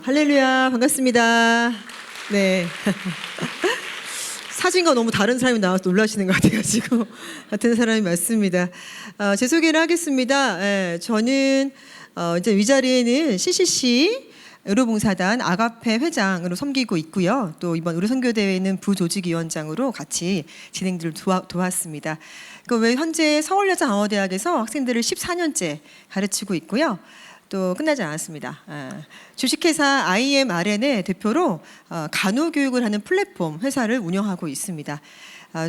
할렐루야, 반갑습니다. 네. 사진과 너무 다른 사람이 나와서 놀라시는 것 같아가지고 같은 사람이 맞습니다. 제 소개를 하겠습니다. 저는 이제 위자리에는 CCC 의료봉사단 아가페 회장으로 섬기고 있고요. 또 이번 의료선교대회는 부조직위원장으로 같이 진행들을 도왔습니다. 그 현재 서울여자강호대학에서 학생들을 14년째 가르치고 있고요. 또 끝나지 않았습니다. 주식회사 IMRN의 대표로 간호교육을 하는 플랫폼 회사를 운영하고 있습니다.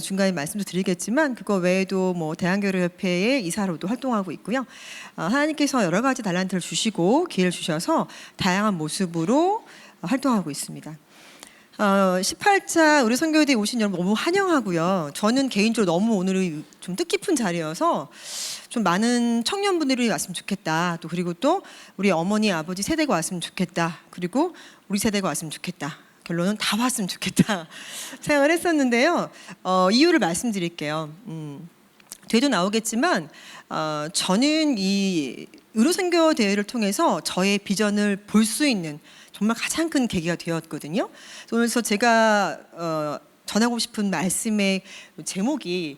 중간에 말씀도 드리겠지만 그거 외에도 뭐 대한교회협회의 이사로도 활동하고 있고요. 하나님께서 여러 가지 달란트를 주시고 기회를 주셔서 다양한 모습으로 활동하고 있습니다. 18차 우리 선교대에 오신 여러분 너무 환영하고요. 저는 개인적으로 너무 오늘은 좀 뜻깊은 자리여서 좀 많은 청년분들이 왔으면 좋겠다. 또 그리고 또 우리 어머니 아버지 세대가 왔으면 좋겠다. 그리고 우리 세대가 왔으면 좋겠다. 결론은 다 왔으면 좋겠다 생각을 했었는데요. 이유를 말씀드릴게요. 뒤에도 나오겠지만 저는 이 의료선교 대회를 통해서 저의 비전을 볼 수 있는 정말 가장 큰 계기가 되었거든요. 그래서 제가 전하고 싶은 말씀의 제목이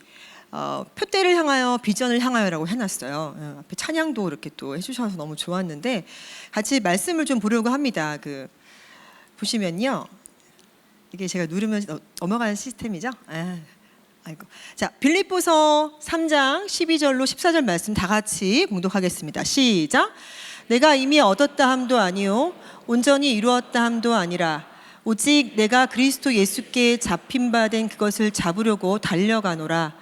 표대를 향하여 비전을 향하여라고 해놨어요. 앞에 찬양도 이렇게 또 해주셔서 너무 좋았는데 같이 말씀을 좀 보려고 합니다. 보시면요, 이게 제가 누르면 넘어가는 시스템이죠. 아이고. 자, 빌립보서 3장 12절로 14절 말씀 다 같이 봉독하겠습니다. 시작. 내가 이미 얻었다 함도 아니요 온전히 이루었다 함도 아니라 오직 내가 그리스도 예수께 잡힌 바 된 그것을 잡으려고 달려가노라.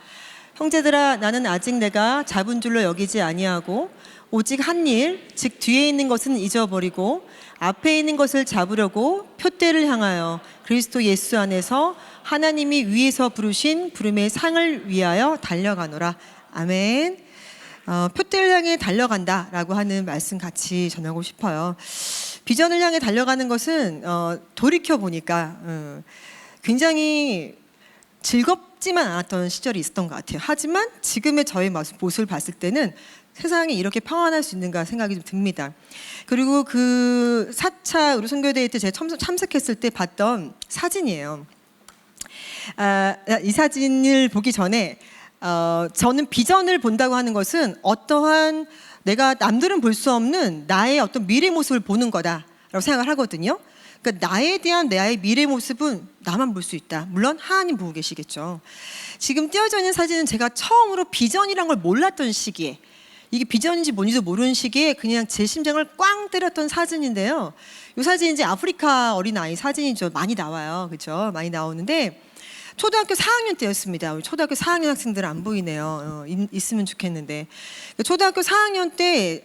형제들아, 나는 아직 내가 잡은 줄로 여기지 아니하고 오직 한 일, 즉 뒤에 있는 것은 잊어버리고 앞에 있는 것을 잡으려고 표대를 향하여 그리스도 예수 안에서 하나님이 위에서 부르신 부름의 상을 위하여 달려가노라. 아멘. 표대를 향해 달려간다라고 하는 말씀 같이 전하고 싶어요. 비전을 향해 달려가는 것은 돌이켜 보니까 굉장히 즐겁지만 않았던 시절이 있었던 것 같아요. 하지만 지금의 저의 모습을 봤을 때는 세상이 이렇게 평안할 수 있는가 생각이 좀 듭니다. 그리고 그 4차 의료선교대회 때 제가 참석했을 때 봤던 사진이에요. 이 사진을 보기 전에 저는 비전을 본다고 하는 것은 어떠한 내가 남들은 볼 수 없는 나의 어떤 미래 모습을 보는 거다라고 생각을 하거든요. 그러니까 나에 대한 나의 미래 모습은 나만 볼 수 있다. 물론 하나님 보고 계시겠죠. 지금 띄어져 있는 사진은 제가 처음으로 비전이란 걸 몰랐던 시기에, 이게 비전인지 뭔지도 모르는 시기에 그냥 제 심장을 꽝 때렸던 사진인데요. 이 사진이 이제 아프리카 어린아이 사진이죠. 많이 나와요. 그렇죠? 많이 나오는데 초등학교 4학년 때였습니다. 우리 초등학교 4학년 학생들 안 보이네요. 있으면 좋겠는데. 초등학교 4학년 때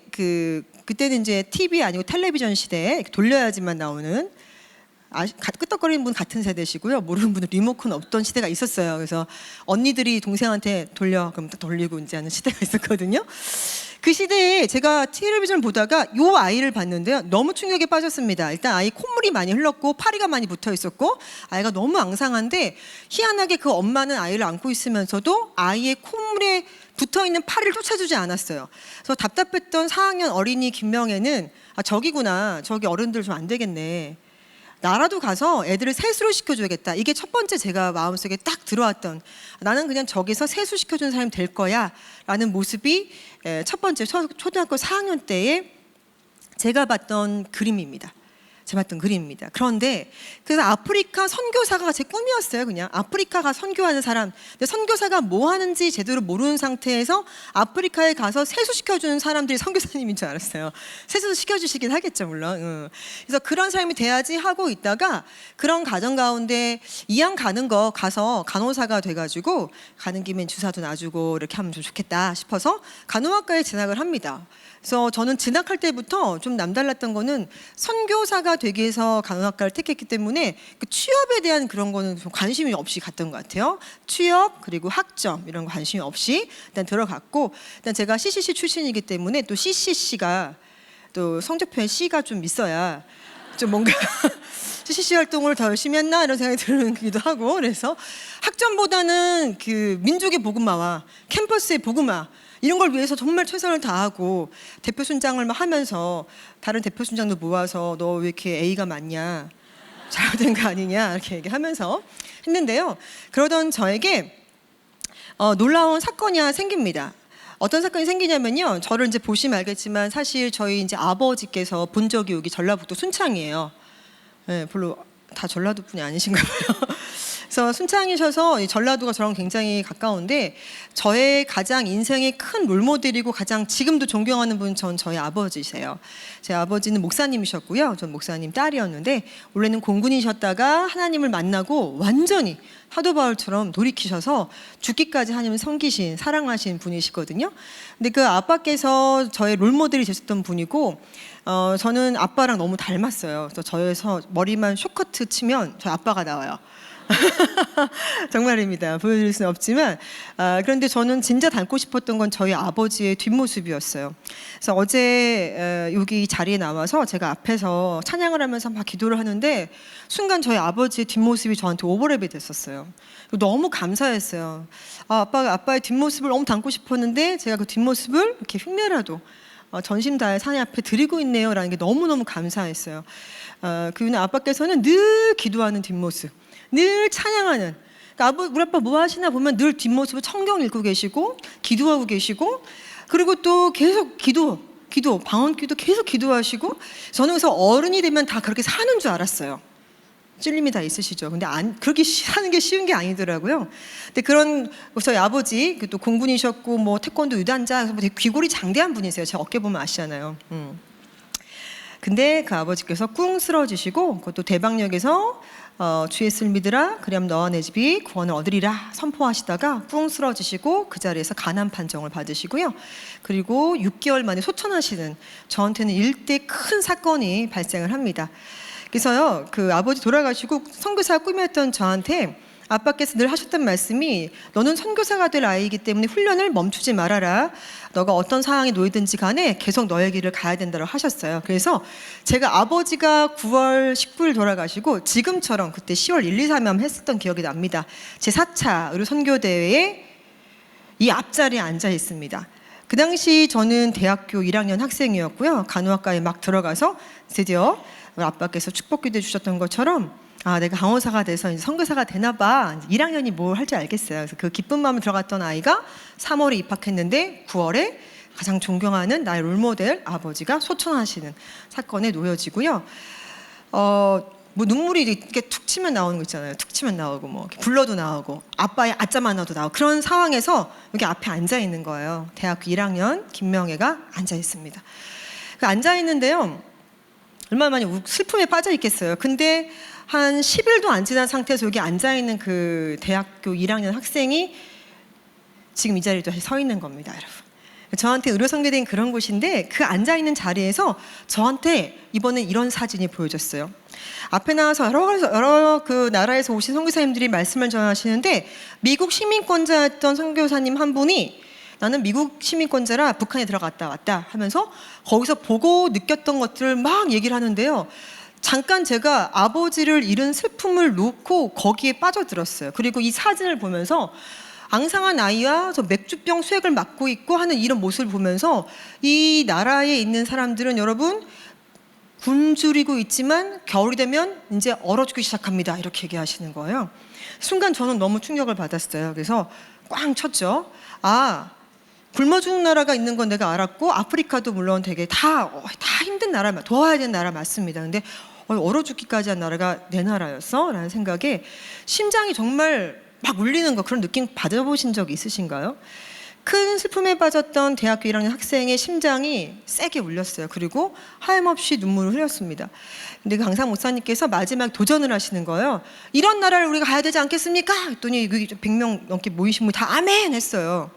그때는 이제 TV 아니고 텔레비전 시대에 돌려야지만 나오는 끄떡거리는 분 같은 세대시고요. 모르는 분은 리모컨 없던 시대가 있었어요. 그래서 언니들이 동생한테 돌려 그럼 또 돌리고 이제 하는 시대가 있었거든요. 그 시대에 제가 텔레비전을 보다가 요 아이를 봤는데요. 너무 충격에 빠졌습니다. 일단 아이 콧물이 많이 흘렀고 파리가 많이 붙어 있었고 아이가 너무 앙상한데 희한하게 그 엄마는 아이를 안고 있으면서도 아이의 콧물에 붙어있는 파리를 쫓아주지 않았어요. 그래서 답답했던 4학년 어린이 김명애는 저기구나. 저기 어른들 좀 안 되겠네. 나라도 가서 애들을 세수를 시켜줘야겠다. 이게 첫 번째 제가 마음속에 딱 들어왔던, 나는 그냥 저기서 세수시켜주는 사람이 될 거야 라는 모습이 첫 번째 초등학교 4학년 때에 제가 봤던 그림입니다. 그런데 그래서 아프리카 선교사가 제 꿈이었어요. 그냥 아프리카 가 선교하는 사람. 근데 선교사가 뭐 하는지 제대로 모르는 상태에서 아프리카에 가서 세수시켜주는 사람들이 선교사님인 줄 알았어요. 세수도 시켜주시긴 하겠죠, 물론. 그래서 그런 사람이 돼야지 하고 있다가 그런 가정 가운데 이양 가는 거 가서 간호사가 돼가지고 가는 김에 주사도 놔주고 이렇게 하면 좀 좋겠다 싶어서 간호학과에 진학을 합니다. 그래서 저는 진학할 때부터 좀 남달랐던 거는 선교사가 되기 위해서 간호학과를 택했기 때문에 그 취업에 대한 그런 거는 좀 관심이 없이 갔던 것 같아요. 취업 그리고 학점 이런 거 관심이 없이 일단 들어갔고, 일단 제가 CCC 출신이기 때문에 또 CCC가 또 성적표에 C가 좀 있어야 좀 뭔가 CCC 활동을 더 열심히 했나 이런 생각이 들기도 하고, 그래서 학점보다는 그 민족의 복음화와 캠퍼스의 복음화 이런 걸 위해서 정말 최선을 다하고 대표 순장을 막 하면서 다른 대표 순장도 모아서 너 왜 이렇게 A가 많냐, 잘못된 거 아니냐 이렇게 얘기하면서 했는데요. 그러던 저에게 놀라운 사건이 하나 생깁니다. 어떤 사건이 생기냐면요. 저를 이제 보시면 알겠지만 사실 저희 이제 아버지께서 본 적이 여기 전라북도 순창이에요. 네, 별로 다 전라도 분이 아니신가 봐요. 그래서 순창이셔서 이 전라도가 저랑 굉장히 가까운데 저의 가장 인생의 큰 롤모델이고 가장 지금도 존경하는 분은 저희 아버지세요. 제 아버지는 목사님이셨고요. 전 목사님 딸이었는데 원래는 공군이셨다가 하나님을 만나고 완전히 사도 바울처럼 돌이키셔서 죽기까지 하나님을 섬기신 사랑하신 분이시거든요. 근데 그 아빠께서 저의 롤모델이 되셨던 분이고 저는 아빠랑 너무 닮았어요. 그래서 저에서 머리만 숏커트 치면 저희 아빠가 나와요. 정말입니다. 보여드릴 수는 없지만 그런데 저는 진짜 닮고 싶었던 건 저희 아버지의 뒷모습이었어요. 그래서 어제 여기 자리에 나와서 제가 앞에서 찬양을 하면서 막 기도를 하는데 순간 저희 아버지의 뒷모습이 저한테 오버랩이 됐었어요. 너무 감사했어요. 아빠의 뒷모습을 너무 닮고 싶었는데 제가 그 뒷모습을 이렇게 흉내라도 전심 다해 사내 앞에 드리고 있네요라는 게 너무너무 감사했어요. 그는 아빠께서는 늘 기도하는 뒷모습, 늘 찬양하는, 그러니까 우리 아빠 뭐 하시나 보면 늘 뒷모습을 성경 읽고 계시고 기도하고 계시고 그리고 또 계속 기도 방언기도 계속 기도하시고 저는 그래서 어른이 되면 다 그렇게 사는 줄 알았어요. 찔림이 다 있으시죠. 근데 그렇게 사는 게 쉬운 게 아니더라고요. 근데 그런 저희 아버지 또 공군이셨고 뭐 태권도 유단자, 되게 귀골이 장대한 분이세요. 제 어깨 보면 아시잖아요. 근데 그 아버지께서 꿍 쓰러지시고 그것도 대방역에서 주 예수를 믿으라 그리하면 너와 내 집이 구원을 얻으리라 선포하시다가 꿍 쓰러지시고 그 자리에서 가난 판정을 받으시고요. 그리고 6개월 만에 소천하시는 저한테는 일대 큰 사건이 발생을 합니다. 그래서요, 그 아버지 돌아가시고 선교사 꿈이었던 저한테 아빠께서 늘 하셨던 말씀이 너는 선교사가 될 아이이기 때문에 훈련을 멈추지 말아라. 너가 어떤 상황에 놓이든지 간에 계속 너의 길을 가야 된다고 하셨어요. 그래서 제가 아버지가 9월 19일 돌아가시고 지금처럼 그때 10월 1, 2, 3일 했었던 기억이 납니다. 제 4차 의료 선교대회에 이 앞자리에 앉아 있습니다. 그 당시 저는 대학교 1학년 학생이었고요. 간호학과에 막 들어가서 드디어 아빠께서 축복기도 해주셨던 것처럼 내가 강호사가 돼서 이제 선교사가 되나 봐. 1학년이 뭘 할지 알겠어요. 그래서 그 기쁜 마음을 들어갔던 아이가 3월에 입학했는데 9월에 가장 존경하는 나의 롤모델 아버지가 소천하시는 사건에 놓여지고요. 뭐 눈물이 이렇게 툭 치면 나오는 거 있잖아요. 툭 치면 나오고 뭐 불러도 나오고 아빠의 아짜만 나도 나오고 그런 상황에서 여기 앞에 앉아 있는 거예요. 대학교 1학년 김명애가 앉아 있습니다. 그 앉아 있는데요. 얼마나 많이 슬픔에 빠져 있겠어요. 근데 한 10일도 안 지난 상태에서 여기 앉아 있는 그 대학교 1학년 학생이 지금 이 자리에 다시 서 있는 겁니다, 여러분. 저한테 의료선교대는 그런 곳인데 그 앉아 있는 자리에서 저한테 이번에 이런 사진이 보여졌어요. 앞에 나와서 여러 그 나라에서 오신 선교사님들이 말씀을 전하시는데 미국 시민권자였던 선교사님 한 분이 나는 미국 시민권자라 북한에 들어갔다 왔다 하면서 거기서 보고 느꼈던 것들을 막 얘기를 하는데요. 잠깐 제가 아버지를 잃은 슬픔을 놓고 거기에 빠져들었어요. 그리고 이 사진을 보면서 앙상한 아이와 저 맥주병 수액을 맞고 있고 하는 이런 모습을 보면서 이 나라에 있는 사람들은 여러분 굶주리고 있지만 겨울이 되면 이제 얼어 죽기 시작합니다. 이렇게 얘기하시는 거예요. 순간 저는 너무 충격을 받았어요. 그래서 꽝 쳤죠. 굶어 죽는 나라가 있는 건 내가 알았고 아프리카도 물론 되게 다 힘든 나라, 도와야 되는 나라 맞습니다. 근데 얼어 죽기까지 한 나라가 내 나라였어? 라는 생각에 심장이 정말 막 울리는 거 그런 느낌 받아보신 적 있으신가요? 큰 슬픔에 빠졌던 대학교 1학년 학생의 심장이 세게 울렸어요. 그리고 하염없이 눈물을 흘렸습니다. 근데 강상 목사님께서 마지막 도전을 하시는 거예요. 이런 나라를 우리가 가야 되지 않겠습니까? 했더니 100명 넘게 모이신 분이 다 아멘 했어요.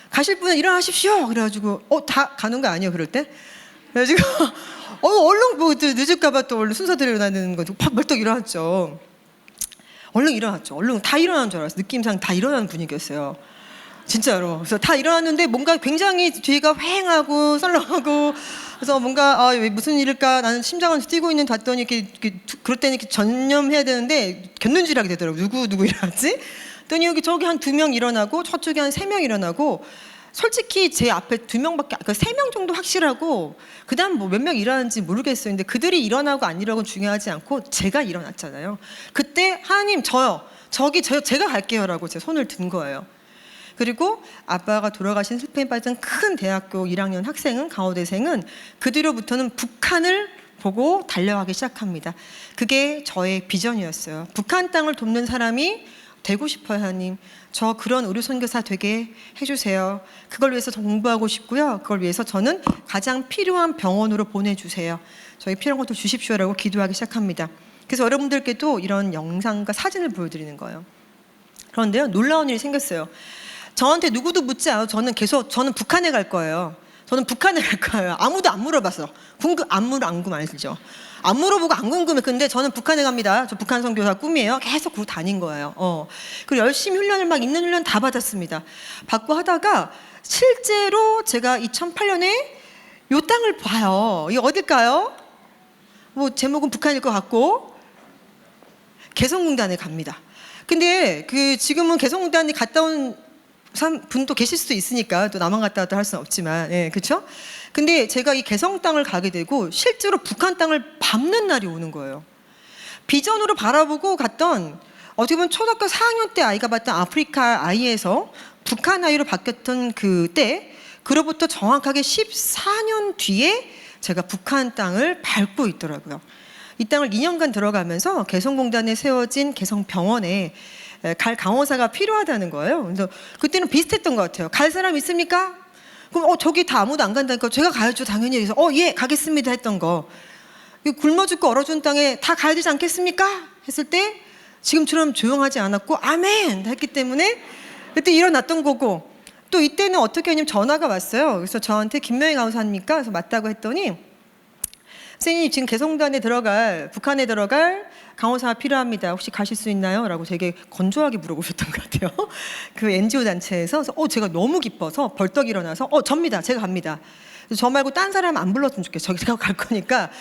가실 분은 일어나십시오. 그래가지고 다 가는 거 아니에요, 그럴 때? 그래가지고 얼른 뭐 늦을까봐 또 얼른 순서대로 일어나는 거죠. 팍 벌떡 일어났죠. 얼른 일어났죠. 얼른 다 일어나는 줄 알았어요. 느낌상 다 일어나는 분위기였어요. 진짜로. 그래서 다 일어났는데 뭔가 굉장히 뒤가 휑하고 썰렁하고 그래서 뭔가 무슨 일일까 나는 심장은 뛰고 있는 봤더니 이렇게 그럴 때는 이렇게 전념해야 되는데 곁눈질하게 되더라고요. 누구 일어났지? 그랬더니 여기 저기 한 2명 일어나고 저쪽에 한 3명 일어나고 솔직히 제 앞에 2명밖에, 그러니까 3명 정도 확실하고 그다음 뭐 몇 명 일어나는지 모르겠어요. 근데 그들이 일어나고 안 일어나고 중요하지 않고 제가 일어났잖아요. 그때 하나님 저요. 제가 갈게요라고 제 손을 든 거예요. 그리고 아빠가 돌아가신 슬픔에 빠진 큰 대학교 1학년 학생은, 강호대생은 그 뒤로부터는 북한을 보고 달려가기 시작합니다. 그게 저의 비전이었어요. 북한 땅을 돕는 사람이 되고 싶어요. 하나님, 저 그런 의료 선교사 되게 해주세요. 그걸 위해서 저 공부하고 싶고요. 그걸 위해서 저는 가장 필요한 병원으로 보내주세요. 저희 필요한 것도 주십시오라고 기도하기 시작합니다. 그래서 여러분들께도 이런 영상과 사진을 보여드리는 거예요. 그런데요, 놀라운 일이 생겼어요. 저한테 누구도 묻지 않아요. 저는 북한에 갈 거예요. 저는 북한에 갈 거예요. 아무도 안 물어봤어. 안 아니죠. 안 물어보고 안 궁금해. 근데 저는 북한에 갑니다. 저 북한 선교사 꿈이에요. 계속 그러고 다닌 거예요. 그리고 열심히 훈련을 막 있는 훈련 다 받았습니다. 받고 하다가 실제로 제가 2008년에 요 땅을 봐요. 이게 어딜까요? 뭐 제목은 북한일 것 같고, 개성공단에 갑니다. 근데 지금은 개성공단에 갔다 온 분도 계실 수도 있으니까 또 나만 갔다 왔다 할 수는 없지만, 그렇죠? 근데 제가 이 개성 땅을 가게 되고 실제로 북한 땅을 밟는 날이 오는 거예요. 비전으로 바라보고 갔던, 어떻게 보면 초등학교 4학년 때 아이가 봤던 아프리카 아이에서 북한 아이로 바뀌었던 그때, 그로부터 정확하게 14년 뒤에 제가 북한 땅을 밟고 있더라고요. 이 땅을 2년간 들어가면서 개성공단에 세워진 개성병원에 갈 강호사가 필요하다는 거예요. 그래서 그때는 비슷했던 것 같아요. 갈 사람 있습니까? 그럼 저기 다 아무도 안 간다니까 제가 가야죠 당연히. 그래서 예 가겠습니다 했던 거. 굶어 죽고 얼어 죽은 땅에 다 가야 되지 않겠습니까? 했을 때 지금처럼 조용하지 않았고 아멘 했기 때문에 그때 일어났던 거고, 또 이때는 어떻게 하냐면 전화가 왔어요. 그래서 저한테 김명희 강호사입니까? 그래서 맞다고 했더니, 선생님 지금 개성공단에 북한에 들어갈 강호사가 필요합니다. 혹시 가실 수 있나요? 라고 되게 건조하게 물어보셨던 것 같아요. 그 NGO 단체에서. 제가 너무 기뻐서 벌떡 일어나서 접니다. 제가 갑니다. 저 말고 딴 사람 안 불렀으면 좋겠어요. 제가 갈 거니까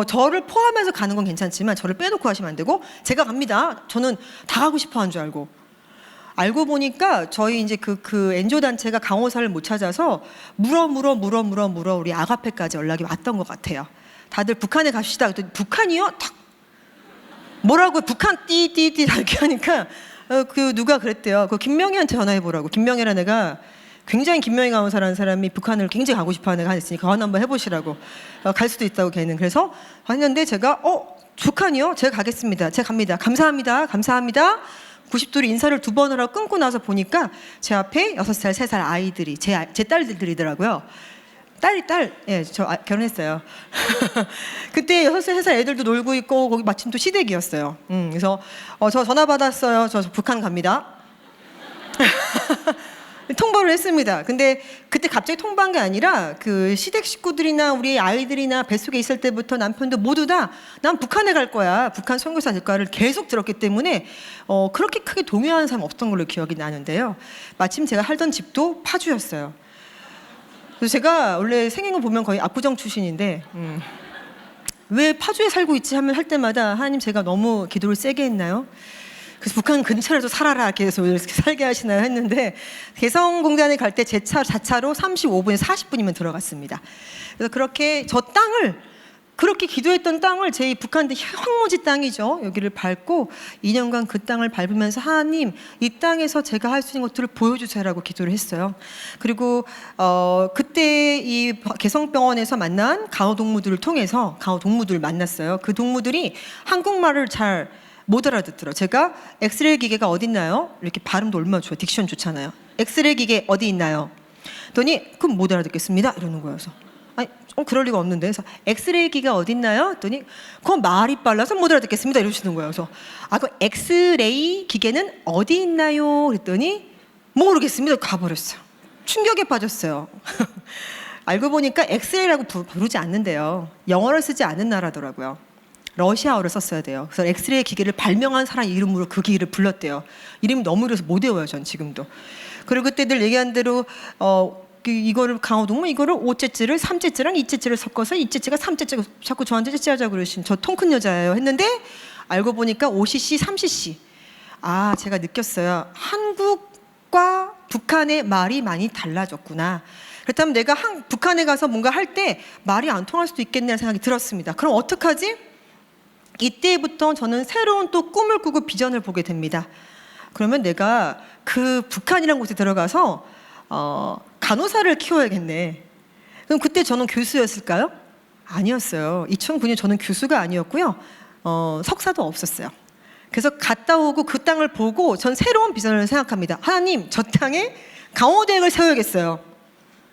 저를 포함해서 가는 건 괜찮지만 저를 빼놓고 하시면 안 되고 제가 갑니다. 저는 다 가고 싶어 한 줄 알고 보니까 저희 이제 그 NGO 단체가 강호사를 못 찾아서 물어 우리 아가페까지 연락이 왔던 것 같아요. 다들 북한에 갑시다. 그랬더니 북한이요? 탁 뭐라고 북한 띠띠띠 이렇게 하니까 누가 그랬대요. 그 김명희한테 전화해보라고. 김명희라는 애가 굉장히, 김명희 강호사라는 사람이 북한을 굉장히 가고 싶어하는 애가 있으니까 한번 해보시라고. 갈 수도 있다고 걔는. 그래서 했는데 제가 북한이요? 제가 가겠습니다. 제가 갑니다. 감사합니다. 90도로 인사를 2번을 하고 끊고 나서 보니까 제 앞에 6살, 3살 아이들이 제 딸들이더라고요. 저 결혼했어요. 그때 6살, 3살 애들도 놀고 있고 거기 마침 또 시댁이었어요. 그래서 저 전화 받았어요. 저 북한 갑니다. 통보를 했습니다. 근데 그때 갑자기 통보한 게 아니라 그 시댁 식구들이나 우리 아이들이나 뱃속에 있을 때부터 남편도 모두 다 난 북한에 갈 거야. 북한 선교사 될 거야를 계속 들었기 때문에 그렇게 크게 동요하는 사람 없던 걸로 기억이 나는데요. 마침 제가 살던 집도 파주였어요. 그래서 제가 원래 생긴 거 보면 거의 압구정 출신인데 왜 파주에 살고 있지 하면 할 때마다 하나님 제가 너무 기도를 세게 했나요? 그래서 북한 근처라도 살아라 이렇게 해서 이렇게 살게 하시나요 했는데, 개성공단에 갈 때 제 자차로 35분에 40분이면 들어갔습니다. 그래서 그렇게 저 땅을, 그렇게 기도했던 땅을, 제 북한의 황무지 땅이죠. 여기를 밟고 2년간 그 땅을 밟으면서 하나님 이 땅에서 제가 할 수 있는 것들을 보여주세요라고 기도를 했어요. 그리고 그때 이 개성병원에서 만난 강호동무들을 통해서 강호동무들을 만났어요. 그 동무들이 한국말을 잘 못 알아듣더라고요. 제가 엑스레이 기계가 어디 있나요? 이렇게 발음도 얼마나 좋아요. 딕션 좋잖아요. 엑스레이 기계 어디 있나요? 그랬더니 그럼 못 알아듣겠습니다. 이러는 거예요. 그래서 아니 그럴 리가 없는데. 그래서 엑스레이 기계가 어디 있나요? 했더니 그건 말이 빨라서 못 알아듣겠습니다. 이러시는 거예요. 그래서 그 엑스레이 기계는 어디 있나요? 그랬더니 모르겠습니다. 가버렸어요. 충격에 빠졌어요. 알고 보니까 엑스레이라고 부르지 않는데요. 영어를 쓰지 않은 나라더라고요. 러시아어를 썼어야 돼요. 그래서 엑스레이 기계를 발명한 사람 이름으로 그 기계를 불렀대요. 이름이 너무 이래서 못 외워요, 전 지금도. 그리고 그때 늘 얘기한 대로 이거를 강호동무 이거를 5째째를 3째째랑 2째째를 섞어서 2째째가 3째째가 자꾸 저한테 째째 하자고 그러신 저 통 큰 여자예요 했는데, 알고 보니까 5cc, 3cc. 제가 느꼈어요. 한국과 북한의 말이 많이 달라졌구나. 그렇다면 내가 북한에 가서 뭔가 할 때 말이 안 통할 수도 있겠네 생각이 들었습니다. 그럼 어떡하지? 이때부터 저는 새로운 또 꿈을 꾸고 비전을 보게 됩니다. 그러면 내가 그 북한이라는 곳에 들어가서 간호사를 키워야겠네. 그럼 그때 저는 교수였을까요? 아니었어요. 2009년 저는 교수가 아니었고요. 석사도 없었어요. 그래서 갔다 오고 그 땅을 보고 전 새로운 비전을 생각합니다. 하나님, 저 땅에 강호대학을 세워야겠어요.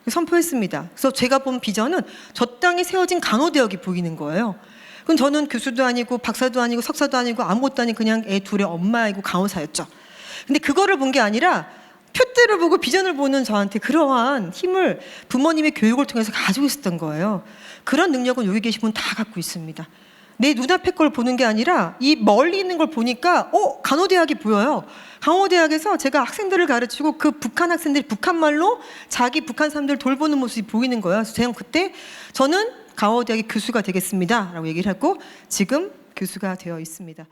선포했습니다. 그래서 제가 본 비전은 저 땅에 세워진 강호대학이 보이는 거예요. 그럼 저는 교수도 아니고 박사도 아니고 석사도 아니고 아무것도 아닌 그냥 애 둘의 엄마이고 강호사였죠. 근데 그거를 본 게 아니라 표대를 보고 비전을 보는 저한테 그러한 힘을 부모님의 교육을 통해서 가지고 있었던 거예요. 그런 능력은 여기 계신 분 다 갖고 있습니다. 내 눈앞의 걸 보는 게 아니라 이 멀리 있는 걸 보니까 간호대학이 보여요. 강호대학에서 제가 학생들을 가르치고 그 북한 학생들이 북한말로 자기 북한 사람들을 돌보는 모습이 보이는 거예요. 그래서 제가 그때 저는 강호대학의 교수가 되겠습니다 라고 얘기를 하고 지금 교수가 되어 있습니다.